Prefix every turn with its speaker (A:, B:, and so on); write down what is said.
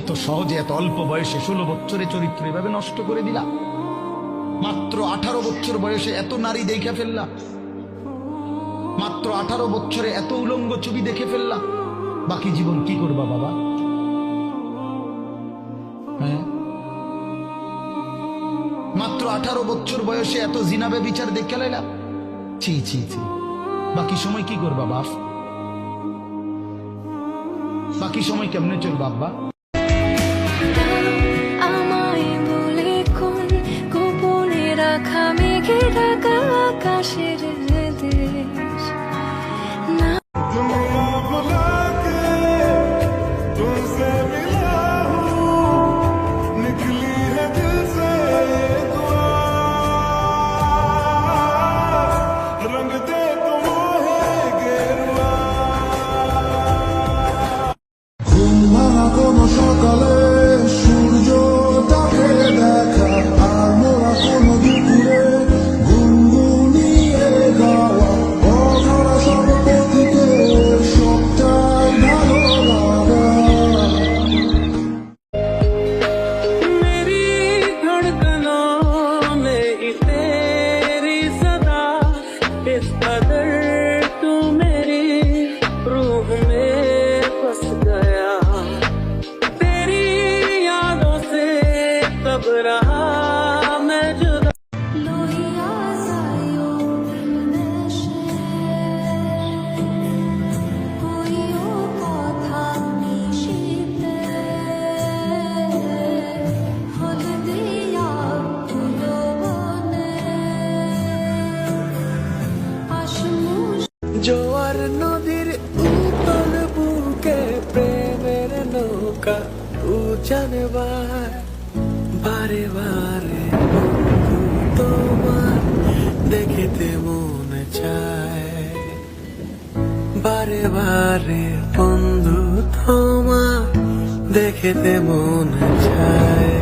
A: এত সহজে এত অল্প বয়সে 16 বছরে চরিত্র এভাবে নষ্ট করে দিলা। মাত্র 18 বছর বয়সে এত নারী দেখে ফেললা, মাত্র 18 বছরে এত উলঙ্গ ছবি দেখে ফেললা। বাকি জীবন কি করবা বাবা? হ্যাঁ, মাত্র 18 বছর বয়সে এত জিনাবে বিচার দেখে লাইলা। ছি ছি ছি, বাকি সময় কি করবা বাপ? বাকি সময় কেমনে চলবা আব্বা?
B: আমায় বলে কোন গোপনে রাখা মেঘে ঢাকা আকাশের দেশ না।
C: কোনো সকালে সূর্যটাকে দেখা, আর মোরা কোনো দুপুরে গুনগুনিয়ে গাওয়া অধরা সব পথিকে সবটাই ভালো লাগা।
D: मेरी धड़कनों में तेरी सदा इस कदर तू मेरी रूह में बस गया। तेरी यादों से कब रहा मैं जुदा।
B: লোহিয়া সায়ো বিদেশে কইও কথা নিশিতে ফুল দিয়া ফুলো বনে আসমু
D: জোয়ার নদীর উতল বুকে প্রেমের নৌকা উজানবার বারে বারে বন্ধু তোমার দেখিতে মন চায়। বারে বারে বন্ধু তোমার দেখিতে মন চায়।